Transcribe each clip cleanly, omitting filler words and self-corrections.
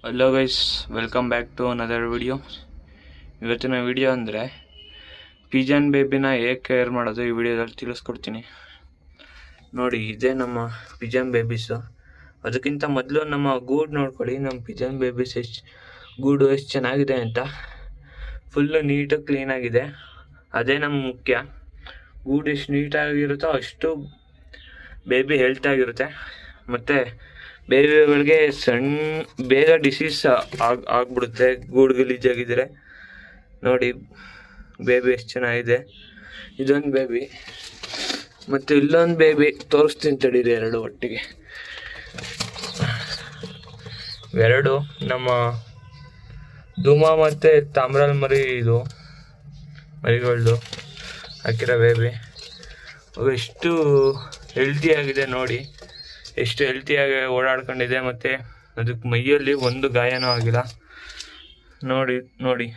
Hello guys, welcome back to another video. ಇವತ್ತಿನ video ಅಂದರೆ pigeon ಬೇಬಿನ ಹೇಗೆ ಕೇರ್ ಮಾಡೋದು ಈ ವಿಡಿಯೋದಲ್ಲಿ ತಿಳಿಸ್ಕೊಡ್ತೀನಿ. ನೋಡಿ, ಇದೇ ನಮ್ಮ ಪಿಜನ್ ಬೇಬೀಸು. ಅದಕ್ಕಿಂತ ಮೊದಲು ನಮ್ಮ ಗೂಡು ನೋಡ್ಕೊಳ್ಳಿ. ನಮ್ಮ ಪಿಜನ್ ಬೇಬೀಸ್ ಗೂಡು ಎಷ್ಟು ಚೆನ್ನಾಗಿದೆ ಅಂತ. ಫುಲ್ಲು ನೀಟಾಗಿ ಕ್ಲೀನಾಗಿದೆ. ಅದೇ ನಮ್ಮ ಮುಖ್ಯ. ಗೂಡು ಎಷ್ಟು ನೀಟಾಗಿರುತ್ತೋ ಅಷ್ಟು ಬೇಬಿ ಹೆಲ್ತಾಗಿರುತ್ತೆ. ಮತ್ತು ಬೇಬಿಗಳಿಗೆ ಬೇಗ ಡಿಸೀಸ್ ಆಗ್ಬಿಡುತ್ತೆ ಗೂಡು ಗಲೀಜಾಗಿದ್ದರೆ. ನೋಡಿ, ಬೇಬಿ ಎಷ್ಟು ಚೆನ್ನಾಗಿದೆ. ಇದೊಂದು ಬೇಬಿ ಮತ್ತು ಇಲ್ಲೊಂದು ಬೇಬಿ ತೋರಿಸ್ತೀನಿ ತಡೀರಿ. ಎರಡು ಒಟ್ಟಿಗೆ ಎರಡು ನಮ್ಮ ಧೂಮ ಮತ್ತು ತಾಮ್ರಲ್ ಇದು ಮರಿಗಳದು ಹಾಕಿರೋ ಬೇಬಿ. ಎಷ್ಟು ಹೆಲ್ತಿಯಾಗಿದೆ ನೋಡಿ, ಎಷ್ಟು ಹೆಲ್ತಿಯಾಗಿ ಓಡಾಡ್ಕೊಂಡಿದೆ. ಮತ್ತು ಅದಕ್ಕೆ ಮೈಯಲ್ಲಿ ಒಂದು ಗಾಯನೂ ಆಗಿಲ್ಲ. ನೋಡಿ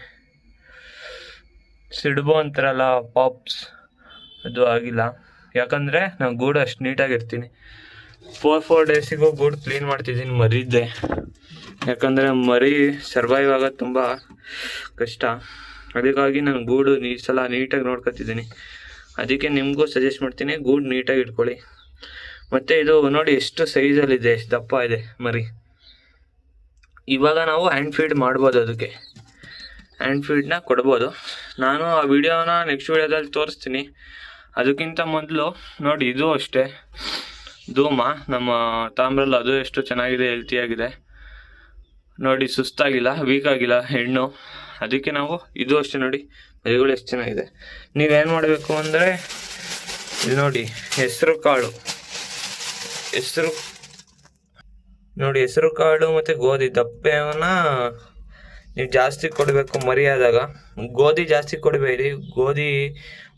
ಸಿಡುಬು ಅಂತಾರಲ್ಲ, ಪಾಪ್ಸ್, ಅದು ಆಗಿಲ್ಲ. ಯಾಕಂದರೆ ನಾನು ಗೂಡು ಅಷ್ಟು ನೀಟಾಗಿರ್ತೀನಿ. 4 ಡೇಸಿಗೂ ಗೂಡು ಕ್ಲೀನ್ ಮಾಡ್ತಿದ್ದೀನಿ ಮರಿದ್ದೆ. ಯಾಕಂದರೆ ಮರಿ ಸರ್ವೈವ್ ಆಗೋದು ತುಂಬ ಕಷ್ಟ. ಅದಕ್ಕಾಗಿ ನಾನು ಗೂಡು ಈ ಸಲ ನೀಟಾಗಿ ನೋಡ್ಕೊತಿದ್ದೀನಿ. ಅದಕ್ಕೆ ನಿಮಗೂ ಸಜೆಸ್ಟ್ ಮಾಡ್ತೀನಿ, ಗೂಡು ನೀಟಾಗಿ ಇಟ್ಕೊಳ್ಳಿ. ಮತ್ತು ಇದು ನೋಡಿ ಎಷ್ಟು ಸೈಜಲ್ಲಿದೆ, ಎಷ್ಟು ದಪ್ಪ ಇದೆ ಮರಿ. ಇವಾಗ ನಾವು ಹ್ಯಾಂಡ್ ಫೀಡ್ ಮಾಡ್ಬೋದು. ಅದಕ್ಕೆ ಹ್ಯಾಂಡ್ ಫೀಡ್ನ ಕೊಡ್ಬೋದು. ನಾನು ಆ ವಿಡಿಯೋನ ನೆಕ್ಸ್ಟ್ ವಿಡಿಯೋದಲ್ಲಿ ತೋರಿಸ್ತೀನಿ. ಅದಕ್ಕಿಂತ ಮೊದಲು ನೋಡಿ, ಇದು ಅಷ್ಟೇ ಧೂಮ ನಮ್ಮ ತಾಮ್ರಲ್ಲ, ಅದು ಎಷ್ಟು ಚೆನ್ನಾಗಿದೆ, ಹೆಲ್ತಿಯಾಗಿದೆ ನೋಡಿ. ಸುಸ್ತಾಗಿಲ್ಲ, ವೀಕ್ ಆಗಿಲ್ಲ ಹೆಣ್ಣು. ಅದಕ್ಕೆ ನಾವು ಇದು ಅಷ್ಟೇ ನೋಡಿ, ಮರಿಗಳು ಎಷ್ಟು ಚೆನ್ನಾಗಿದೆ. ನೀವೇನು ಮಾಡಬೇಕು ಅಂದರೆ, ಇದು ನೋಡಿ ಹೆಸರು ಕಾಳು ಮತ್ತು ಗೋಧಿ ದಪ್ಪೆವನ್ನ ನೀವು ಜಾಸ್ತಿ ಕೊಡಬೇಕು ಮರಿಯಾದಾಗ. ಗೋಧಿ ಜಾಸ್ತಿ ಕೊಡಬೇಡಿ, ಗೋಧಿ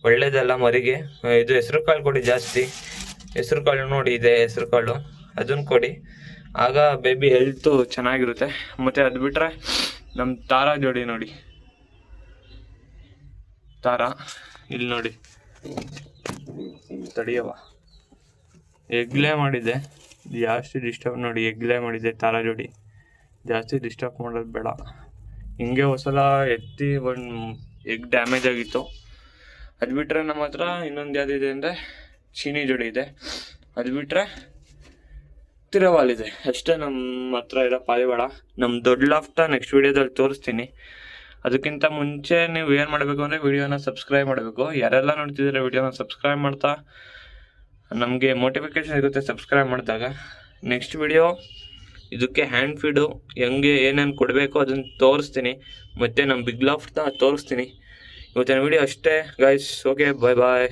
ಒಳ್ಳೇದಲ್ಲ ಮರಿಗೆ. ಇದು ಹೆಸರು ಕಾಳು ಕೊಡಿ ಜಾಸ್ತಿ. ಹೆಸರು ಕಾಳು ನೋಡಿ, ಇದೆ ಹೆಸರು ಕಾಳು, ಅದನ್ನು ಕೊಡಿ. ಆಗ ಬೇಬಿ ಹೆಲ್ತು ಚೆನ್ನಾಗಿರುತ್ತೆ. ಮತ್ತು ಅದು ಬಿಟ್ಟರೆ ನಮ್ಮ ತಾರಾ ಜೋಡಿ ನೋಡಿ, ತಾರಾ ಇಲ್ಲಿ ನೋಡಿ, ತಡಿಯವ ಎಗ್ಲೇ ಮಾಡಿದೆ. ಜಾಸ್ತಿ ಡಿಸ್ಟರ್ಬ್ ನೋಡಿ, ಎಗ್ಲೇ ಮಾಡಿದೆ ತಾರಾ ಜೋಡಿ. ಜಾಸ್ತಿ ಡಿಸ್ಟರ್ಬ್ ಮಾಡೋದು ಬೇಡ. ಹಿಂಗೆ ಹೊಸಲ ಎತ್ತಿ ಒಂದು ಎಗ್ ಡ್ಯಾಮೇಜ್ ಆಗಿತ್ತು. ಅದು ಬಿಟ್ಟರೆ ನಮ್ಮ ಹತ್ರ ಇನ್ನೊಂದು ಯಾವುದಿದೆ ಅಂದರೆ ಚೀನಿ ಜೋಡಿ ಇದೆ. ಅದು ಬಿಟ್ಟರೆ ತಿರವಾಲಿದೆ ಅಷ್ಟೇ ನಮ್ಮ ಹತ್ರ ಇರೋ ಪಾರಿವಾಳ. ನಮ್ಮ ದೊಡ್ಡ ಲಾಫ್ಟ ನೆಕ್ಸ್ಟ್ ವೀಡಿಯೋದಲ್ಲಿ ತೋರಿಸ್ತೀನಿ. ಅದಕ್ಕಿಂತ ಮುಂಚೆ ನೀವು ಏನು ಮಾಡಬೇಕು ಅಂದರೆ ವಿಡಿಯೋನ ಸಬ್ಸ್ಕ್ರೈಬ್ ಮಾಡಬೇಕು. ಯಾರೆಲ್ಲ ನೋಡ್ತಿದ್ದೀರ ವಿಡಿಯೋನ ಸಬ್ಸ್ಕ್ರೈಬ್ ಮಾಡ್ತಾ ನಮಗೆ ಮೋಟಿಫಿಕೇಷನ್ ಇರುತ್ತೆ ಸಬ್ಸ್ಕ್ರೈಬ್ ಮಾಡಿದಾಗ. ನೆಕ್ಸ್ಟ್ ವಿಡಿಯೋ ಇದಕ್ಕೆ ಹ್ಯಾಂಡ್ ಫೀಡು ಹೆಂಗೆ ಏನೇನು ಕೊಡಬೇಕು ಅದನ್ನು ತೋರಿಸ್ತೀನಿ. ಮತ್ತು ನಮ್ಮ ಬಿಗ್ ಲಾಫ್ಟ್ನ ತೋರಿಸ್ತೀನಿ. ಇವತ್ತಿನ ವಿಡಿಯೋ ಅಷ್ಟೇ ಗೈಸ್. ಓಕೆ, ಬಾಯ್.